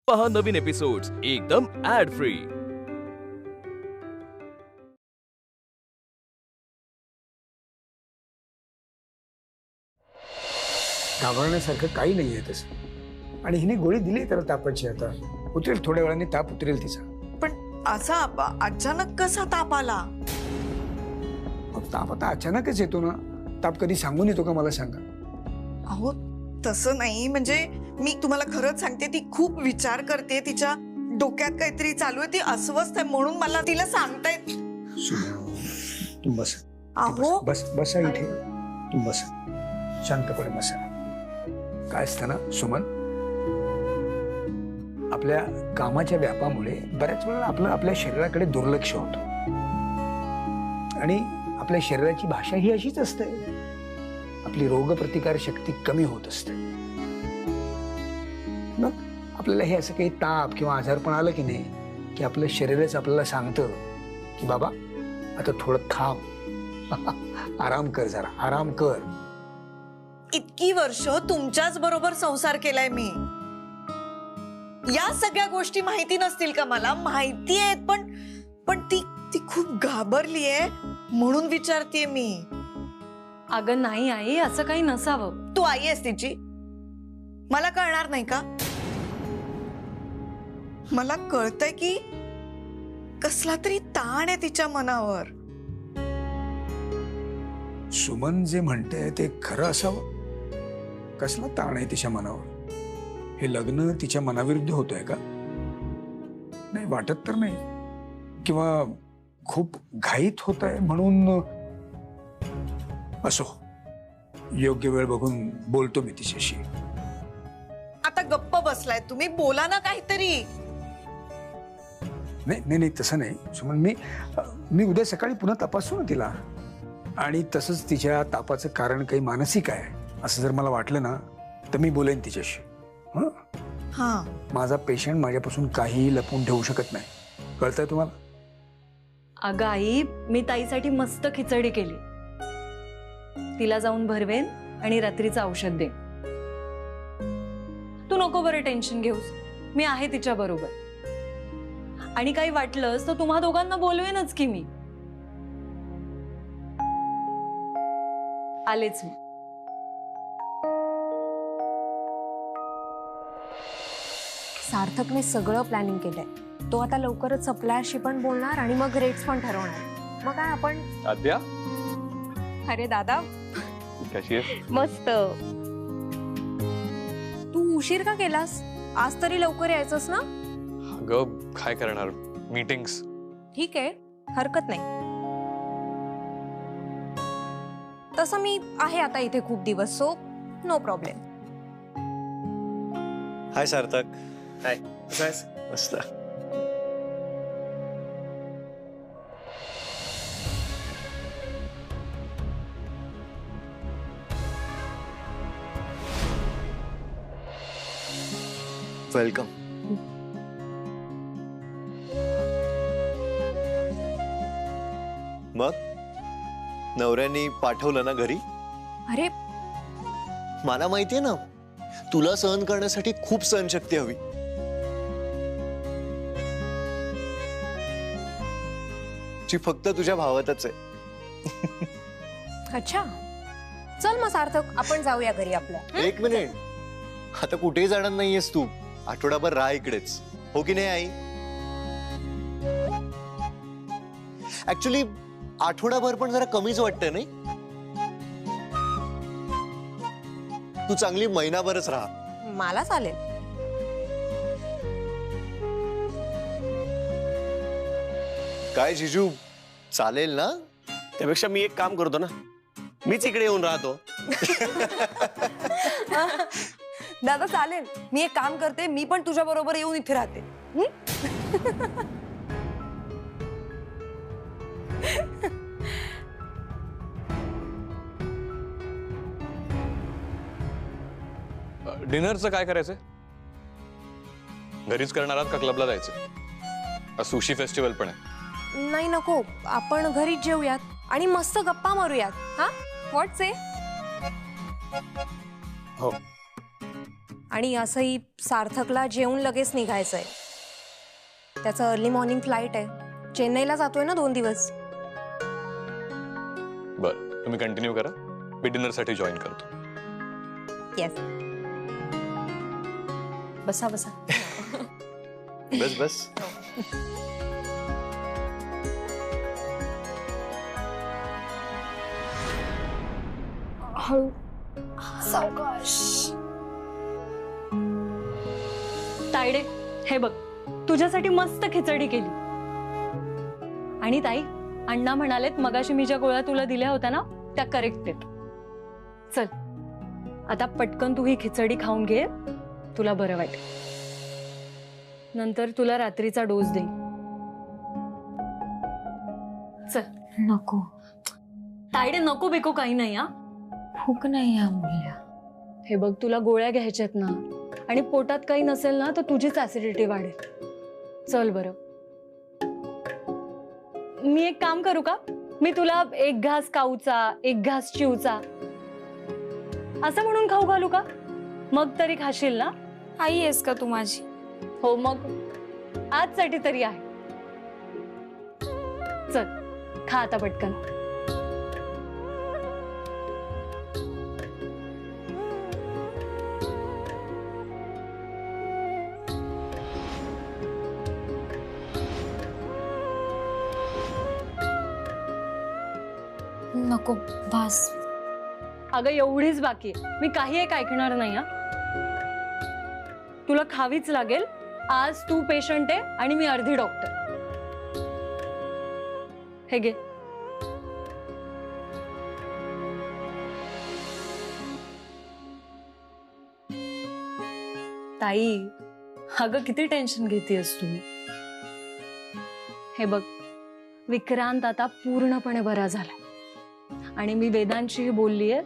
पहा नवीन एपिसोड्स एकदम add free. घाबरण्यासारखं काही नाहीये तसं, आणि हिने गोळी दिली त्याला तापाची, आता उतरेल थोड्या वेळाने, ताप उतरेल तिचा। पण असा अचानक कसा ताप आला? ताप आता अचानकच येतो ना, ताप कधी सांगून येतो का मला सांगा? अहो तसं नाही, म्हणजे मी तुम्हाला खरंच सांगते, ती खूप विचार करते, तिच्या डोक्यात काहीतरी चालू आहे, ती अस्वस्थ आहे, म्हणून मला तिला सांगतायत। तू बस, अहो बस बसा इथे, तू बस शांतपणे बसा। काय असतं ना सुमन, आपल्या कामाच्या व्यापामुळे बऱ्याच वेळा आपल्या शरीराकडे दुर्लक्ष होतं, आणि आपल्या शरीराची भाषा ही अशीच असते, आपली रोगप्रतिकार शक्ती कमी होत असते। मग आपल्याला हे असं काही ताप किंवा आजारपण आलं की नाही, की आपलं शरीरच आपल्याला सांगतं की बाबा आता थोडं थांब, आराम कर, जरा आराम कर। इतकी वर्ष तुमच्याच बरोबर संसार केलाय मी, या सगळ्या गोष्टी माहिती नसतील का? मला माहिती आहेत, पण ती खूप घाबरलीये म्हणून विचारतेय मी। अगं नाही आई, असं काही नसावं। तू आई आहेस तिची, मला कळणार नाही का? मला कळतंय की कसला तरी ताण आहे तिच्या मनावर। सुमन जे म्हणते ते खरं असावं। कसला ताण आहे तिच्या मनावर? हे लग्न तिच्या मनाविरुद्ध होतंय का? नाही, वाटत तर नाही, किंवा खूप घाईत होत आहे म्हणून। असो, योग्य वेळ बघून बोलतो मी तिच्याशी। आता गप्प बसलाय तुम्ही, बोला ना काहीतरी। नाही नाही नाही, तसं नाही सुमन, मी उद्या सकाळी पुन्हा तपासू ना तिला, आणि तसंच तिच्या तापाचं कारण काही मानसिक आहे असं जर मला वाटलं ना, तर मी बोलेन तिच्याशी। हा, माझा पेशंट माझ्यापासून काहीही लपवून ठेवू शकत नाही, कळतंय तुम्हाला? अगं आई, मी ताईसाठी मस्त खिचडी केली, तिला जाऊन भरवेन आणि रात्रीचं औषध दे। तू नको बरं टेन्शन घेऊस, मी आहे तिच्या बरोबर, आणि काही वाटलंस तर तुम्हा दोघांना बोलवेनच की मी। आलेच मी। सार्थकने सगळं प्लॅनिंग केलंय, तो आता लवकरच सप्लायरशी पण बोलणार आणि मग रेट्स पण ठरवणार। मग काय आपण आद्या, अरे दादा कशी आहे? मस्त। तू उशीर का केलास? आज तरी लवकर यायचंस ना? अगं काय करणार, मीटिंग्स। ठीक आहे, हरकत नाही, तसं मी आहे आता इथे खूप दिवस, सो नो प्रॉब्लेम। हाय सार्थक। हाय, मस्त। वेलकम। मग नवऱ्याने पाठवलं ना घरी? अरे मला माहितीये ना, तुला सहन करण्यासाठी खूप सहनशक्ती हवी। जी फक्त तुझ्या भावातच आहे। अच्छा, चल मग सार्थक, आपण जाऊया घरी आपल्या। एक मिनिट, आता कुठेही जाणार नाहीयेस तू, आठवडाभर राहा इकडेच, हो की नाही आई? ऍक्च्युली आठवडाभर पण जरा कमीच वाटतंय नाही? तू चांगली महिनाभरच राहा। मला चालेल। काय जिजू, चालेल ना? त्यापेक्षा मी एक काम करतो ना, मीच इकडे येऊन राहतो। दादा चालेल, मी एक काम करते, मी पण तुझ्या बरोबर येऊन इथे राहते। डिनरचं काय करायचंय? घरीच करणार आहात का क्लबला जायचं? सुशी फेस्टिवल पण आहे। नाही नको, आपण घरीच जेऊयात आणि मस्त गप्पा मारूयात। हा, व्हॉट्स आहे? हो, आणि असंही सार्थकला जेवून लगेच निघायचंय. त्याचं अर्ली मॉर्निंग फ्लाईट आहे. चेन्नईला जातोय ना 2 दिवस. बरं, तुम्ही कंटिन्यू करा. मी डिनरसाठी जॉईन करतो. येस. बसा बसा. बस बस. हळू. सावकाश. तायडे, हे बघ, तुझ्यासाठी मस्त खिचडी केली. आणि ताई, अण्णा म्हणालेत मगाशी मी ज्या गोळ्या तुला दिल्या होत्या ना त्या करेक्ट आहेत. चल आता पटकन तू ही खिचडी खाऊन घे, तुला बरं वाटेल. नंतर तुला रात्रीचा डोस देईन. चल. नको. तायडे, नको बेको काही नाही. हा, भूक नाही अमूल्य. हे बघ, तुला गोळ्या घ्यायच्यात ना, आणि पोटात काही नसेल ना तर तुझीच ऍसिडिटी वाढेल. चल बरं. मी एक काम करू का? मी तुला 1 घास काऊचा, 1 घास चिवचा असं म्हणून खाऊ घालू का? मग तरी खाशील ना? आई आहेस का तू माझी? हो, मग आजसाठी तरी आहे. चल खा आता पटकन. नको बस. अगं एवढीच बाकी आहे. मी काही एक ऐकणार नाही. हा, तुला खावीच लागेल. आज तू पेशंट आहे आणि मी अर्धी डॉक्टर. हे घे. ताई, अगं किती टेन्शन घेतेस तुम्ही. हे बघ, विक्रांत आता पूर्णपणे बरा झाला आणि मी वेदांशीही बोललीये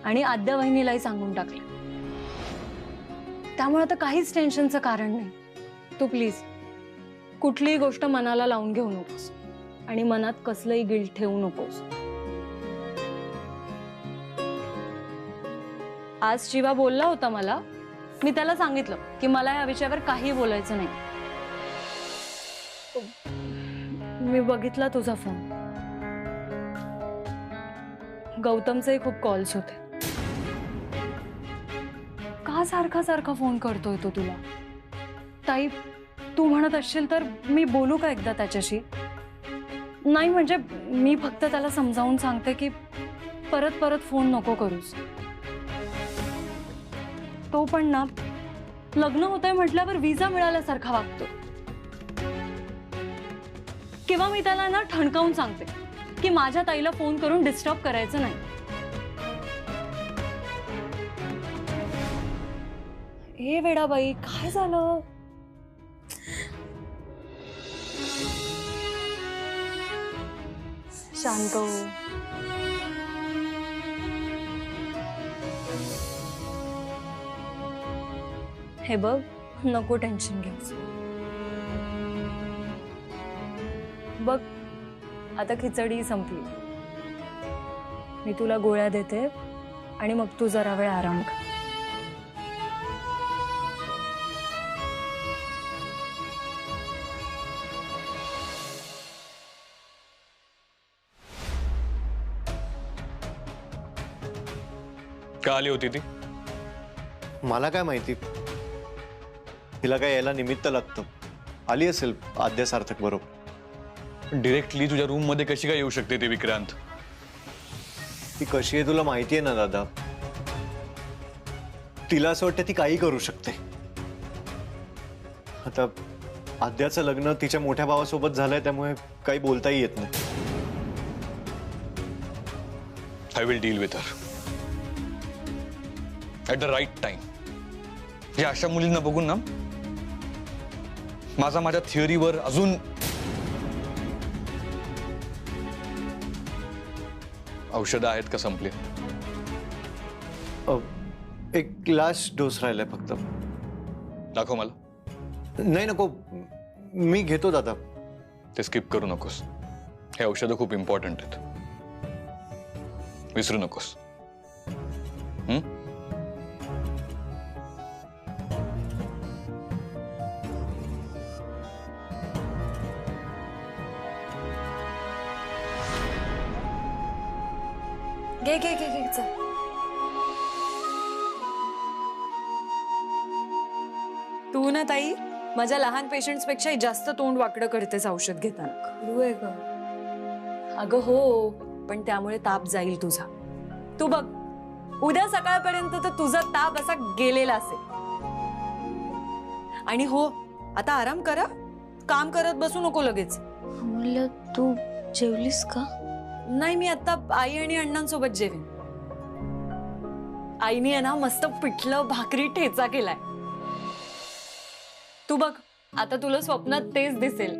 आणि आद्या वहिनीलाही सांगून टाकले. त्यामुळे आता काहीच टेन्शनचं कारण नाही. तू प्लीज कुठलीही गोष्ट मनाला लावून घेऊ नकोस आणि मनात कसलंही गिल्ट ठेवू नकोस. आज शिवा बोलला होता मला. मी त्याला सांगितलं की मला या विषयावर काही बोलायचं नाही. मी बघितला तुझा फोन. गौतमचे खूप कॉल्स होते. का सारखा सारखा फोन करतोय तो तुला? ताई, तू म्हणत असशील तर मी बोलू का एकदा त्याच्याशी? नाही म्हणजे मी फक्त त्याला समजावून सांगते की परत परत फोन नको करूस. तो पण ना लग्न होतंय म्हटल्यावर विजा मिळाल्यासारखा वागतो. किंवा मी त्याला ना ठणकावून सांगते की माझ्या ताईला फोन करून डिस्टर्ब करायचं नाही. हे वेडाबाई, काय झालं? शांत हो. हे बघ, नको टेन्शन घ्यायचं. बघ, आता खिचडी संपली. मी तुला गोळ्या देते आणि मग तू जरा वेळ आराम कर. का आली होती ती? मला काय माहिती. तिला काय यायला निमित्त लागतं. आली असेल आद्या सार्थक बरोबर. डिरेक्टली तुझ्या रूम मध्ये कशी काय येऊ शकते ती विक्रांत? ती कशी आहे तुला माहिती आहे ना दादा. तिला असं वाटतं ती काही करू शकते. आता आद्याचं लग्न तिच्या मोठ्या भावासोबत झालंय त्यामुळे काही बोलताही येत नाही. I will deal with her at the right time. या अशा मुलींना बघून ना माझ्या थिअरीवर अजून औषधं आहेत का संपली? एक लास्ट डोस राहिलाय फक्त. दाखव मला. नाही नको, मी घेतो दादा. ते स्किप करू नकोस. हे औषधं खूप इम्पॉर्टंट आहेत. विसरू नकोस. घे घे घे घे चल. तू ना ताई माझ्या लहान पेशंट्स पेक्षा जास्त तोंड वाकडं करतेस औषध घेताना. खरू आहे ग. अगं हो, पण त्यामुळे ताप जाईल तुझा. तू बघ उद्या सकाळपर्यंत तर तुझा ताप असा गेलेला असेल. आणि हो, आता आराम करा, काम करत बसू नको लगेच. अमूल्य, तू जेवलीस का? नाही, मी आता आई आणि अण्णांसोबत जेवेन. आईने आहे ना मस्त पिठलं भाकरी ठेचा केलाय. तू बघ आता तुला स्वप्नात तेच दिसेल.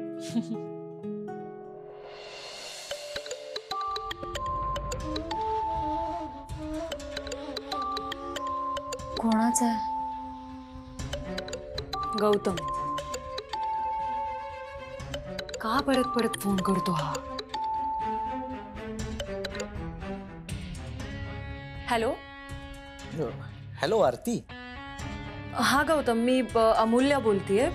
कोणाचा आहे? गौतम. का परत परत फोन करतो हा? हॅलो. हॅलो आरती. हा गौतम, मी अमूल्य बोलतीये.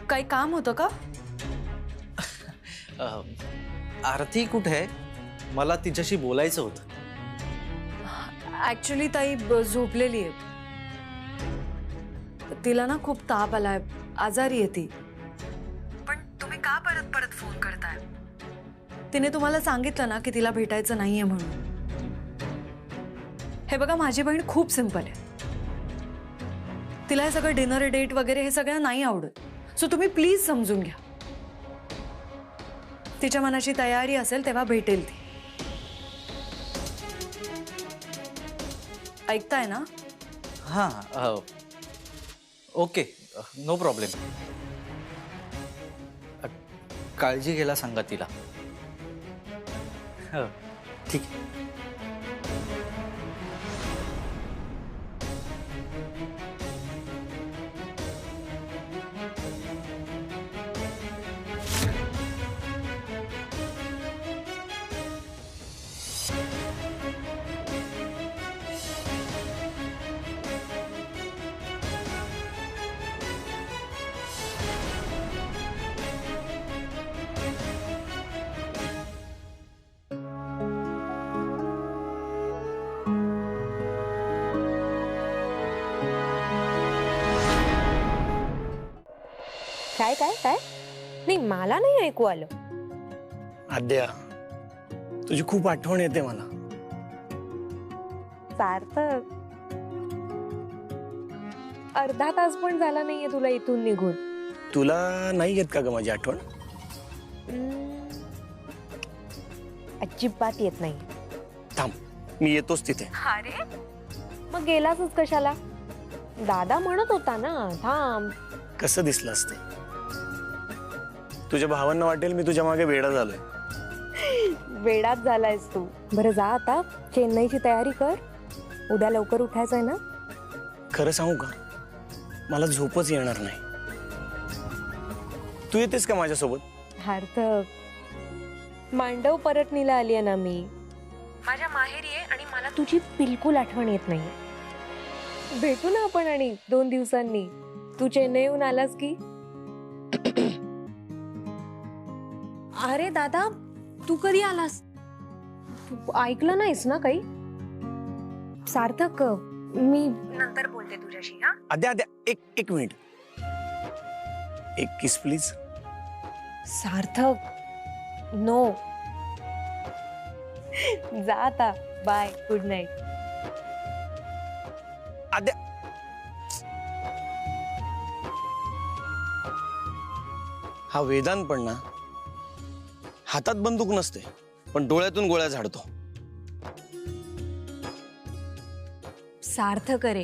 काही काम होतं का? आरती कुठे आहे? मला तिच्याशी बोलायचं होतं. ऍक्च्युली ताई झोपलेली आहे. तिला ना खूप ताप आलाय, आजारी आहे ती. पण तुम्ही का परत परत फोन करताय? तिने तुम्हाला सांगितलं ना की तिला भेटायचं नाहीये म्हणून. हे बघा, माझी बहीण खूप सिंपल आहे. तिला हे सगळं डिनर डेट वगैरे हे सगळं नाही आवडत. सो तुम्ही प्लीज समजून घ्या. तिच्या मनाची तयारी असेल तेव्हा भेटेल ती. ऐकताय ना? हां, ओके, नो प्रॉब्लेम. काळजी घ्यायला सांगा तिला. ठीक आहे. काय काय काय नाही, मला नाही ऐकू आलं. आद्या, तुझी खूप आठवण येते मला. सार्थक, अर्धा तास पण झाला नाहीये तुला इथून निघून. तुला नाही येत का ग माझी आठवण? अजिबात येत नाही. थांब, मी येतोच तिथे. अरे मग गेलाच कशाला? दादा म्हणत होता ना थांब. कसं दिसलं असते? तुझ्या भावांना वाटेल मी तुझ्या मागे वेडा झालोय. वेडाच झालायस तू. बरं जा आता, चेन्नईची तयारी कर. उद्या लवकर उठायचंय ना? खरं सांगू का, मला झोपच येणार नाही. तू येतेस का माझ्यासोबत? सार्थक, मांडव परतनीला आली आहे ना मी. माझ्या माहेरी आहे आणि मला तुझी बिलकुल आठवण येत नाही. भेटू ना आपण आणि 2 दिवसांनी. तू चेन्नईहून आलास की. अरे दादा, तू कधी आलास? तू ऐकलं नाहीस ना काही? सार्थक, मी नंतर बोलते तुझ्याशी. हा आद्या आद्या, एक मिनिट. एक किस प्लीज. Sarthak, no. जा आता, बाय, गुड नाईट. आद्या, हा वेदांत पण ना हातात बंदूक नसते, पण डोळ्यातून गोळ्या झाडतो. सार्थक रे,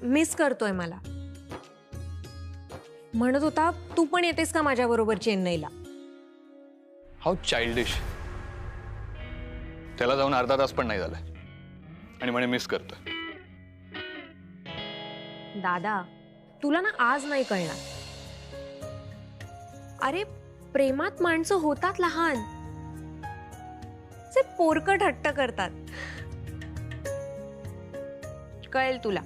मिस करतोय मला. म्हणत होता तू पण येतेस का माझ्या बरोबर चेन्नईला? How childish. त्याला जाऊन अर्धा तास पण नाही झालाय आणि म्हणे मिस करतोय. दादा, तुला ना आज नाही कळणार. अरे प्रेमात माणसं होतात लहान, जे पोरकट हट्ट करतात. कळेल तुला.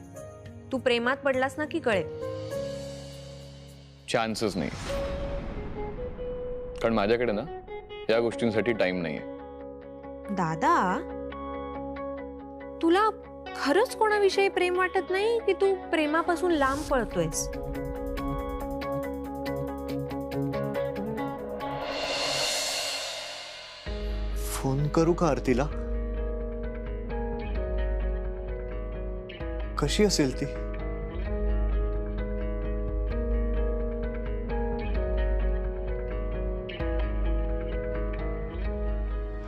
तू प्रेमात पडलास ना की कळेल. चान्सच नाही, कारण माझ्याकडे ना या गोष्टींसाठी टाइम नाहीये. दादा, तुला खरंच कोणाविषयी प्रेम वाटत नाही की तू प्रेमापासून लांब पळतोयस? फोन करू का आरतीला? कशी असेल ती?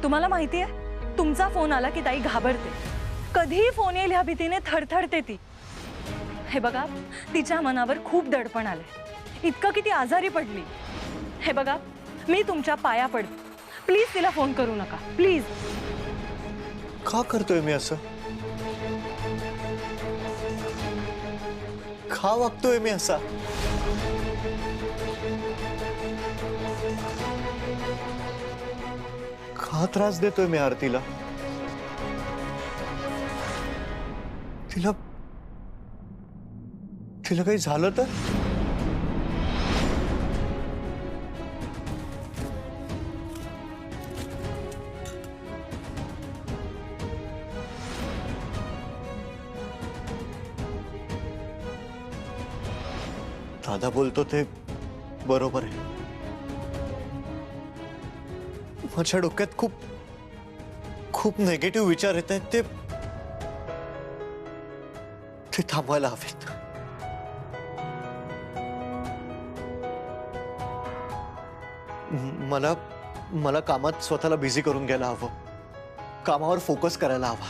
तुम्हाला माहितीये, तुमचा फोन आला की ताई घाबरते. कधीही फोन येईल ह्या भीतीने थरथरते ती. हे बघा, तिच्या मनावर खूप दडपण आलंय. इतकं की ती आजारी पडली. हे बघा, मी तुमच्या पाया पडते, प्लीज तिला फोन करू नका, प्लीज. का करतोय मी असं? का वागतोय मी असा? का त्रास देतोय मी आरतीला? तिला तिला काही झालं तर? दादा बोलतो ते बरोबर आहे. माझ्या डोक्यात खूप खूप नेगेटिव्ह विचार येत आहेत. ते थांबवायला हवेत. मला मला कामात स्वतःला बिझी करून घ्यायला हवं. कामावर फोकस करायला हवा.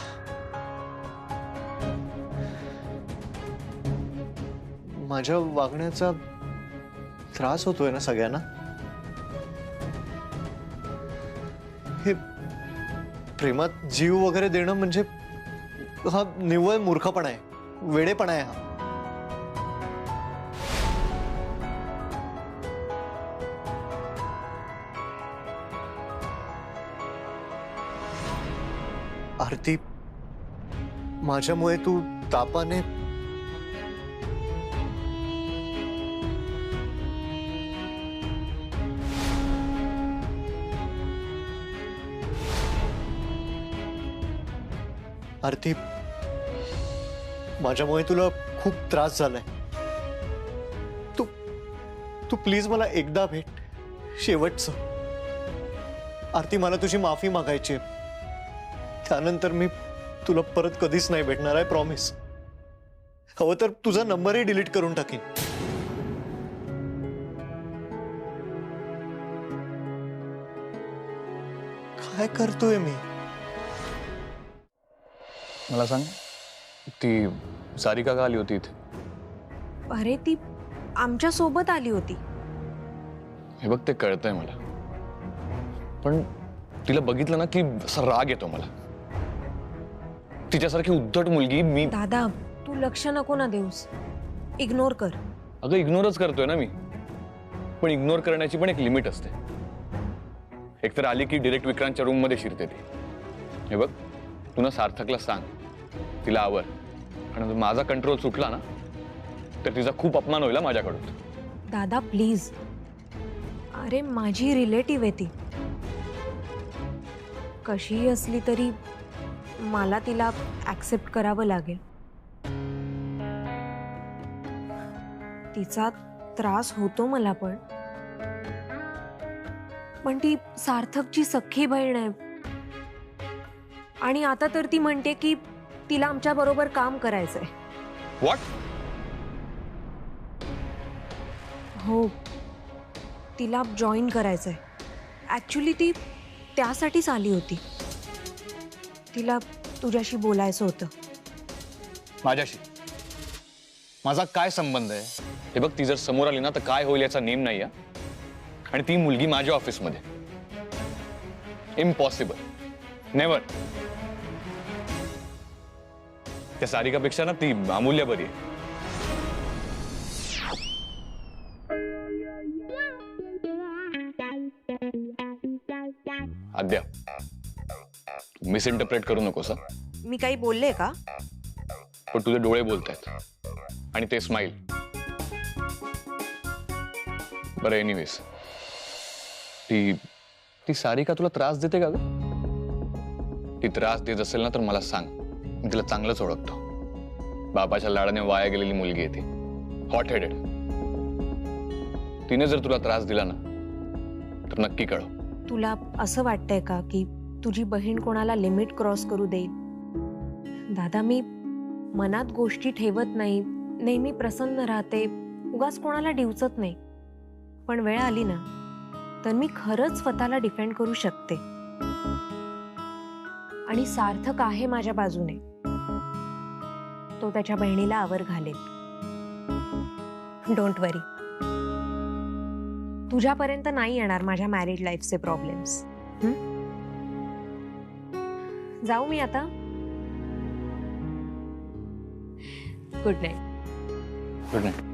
माझ्या वागण्याचा त्रास होतोय ना सगळ्यांना? हे प्रेमात जीव वगैरे देणं म्हणजे हा निव्वळ मूर्खपणा आहे, वेडेपणा आहे हा. आरती, माझ्यामुळे तू तापाने आरती, माझ्यामुळे तुला खूप त्रास झालाय. तू तू प्लीज मला एकदा भेट, शेवटचं. आरती, मला तुझी माफी मागायची आहे. त्यानंतर मी तुला परत कधीच नाही भेटणार आहे, प्रॉमिस. हवं तर तुझा नंबरही डिलीट करून टाकीन. काय करतोय मी? मला सांग, ती सारिका का आली होती इथे? अरे, ती आमच्या सोबत आली होती. हे बघ, ते कळतंय मला, पण तिला बघितलं ना की असा राग येतो मला. तिच्यासारखी उद्धट मुलगी मी. दादा, तू लक्ष नको ना देऊस, इग्नोर कर. अगं, इग्नोरच करतोय ना मी, पण इग्नोर करण्याची पण एक लिमिट असते. एकतर आली की डिरेक्ट विक्रांतच्या रूम मध्ये शिरते ती. हे बघ, तू ना सार्थकला सांग, तिला आवर. आणि माझा कंट्रोल सुटला ना तर तिचा खूप अपमान होईल माझ्याकडून. दादा प्लीज. अरे, माझी रिलेटिव्ह आहे ती. कशीही असली तरी मला तिला ऍक्सेप्ट करावं लागेल. तिचा त्रास होतो मला, पण ती सार्थकची सख्खी बहीण आहे. आणि आता तर ती म्हणते की तिला आमच्या बरोबर काम करायचंय. व्हॉट? हो, तिला जॉईन करायचंय. ऍक्च्युली ती त्यासाठीच आली होती. तिला तुझ्याशी बोलायचं होतं. माझ्याशी? माझा काय संबंध आहे? हे बघ, ती जर समोर आली ना तर काय होईल याचा नेम नाही. आणि ती मुलगी माझ्या ऑफिसमध्ये. इम्पॉसिबल. नेव्हर. त्या सारिकापेक्षा ना ती अमूल्य बरी आहे. आद्या, मिसइंटरप्रेट करू नकोस. मी काही बोलले का? पण तुझे डोळे बोलतायत आणि ते स्माइल. बरं, एनिवेज, ती ती सारिका तुला त्रास देते का ग? ती त्रास देत असेल ना तर मला सांग, मी तिला चांगलंच ओळखतो. बाबाच्या लाडाने वाया गेलेली मुलगी आहे ती, हॉट हेडेड. तिने जर तुला त्रास दिला ना तर नक्की कळव. तुला असं वाटतंय का की तुझी बहीण कोणाला लिमिट क्रॉस करू देईल? दादा, मी मनात गोष्टी ठेवत नाही, नेहमी प्रसन्न राहते, उगाच कोणाला डिवचत नाही. पण वेळ आली ना तर मी खरंच स्वतःला डिफेंड करू शकते. आणि सार्थक आहे माझ्या बाजूने. तो त्याच्या बहिणीला आवर घालेल. डोंट वरी. तुझ्यापर्यंत नाही येणार माझ्या मॅरिड लाईफचे प्रॉब्लेम्स. जाऊ मी आता? Good night. Good night.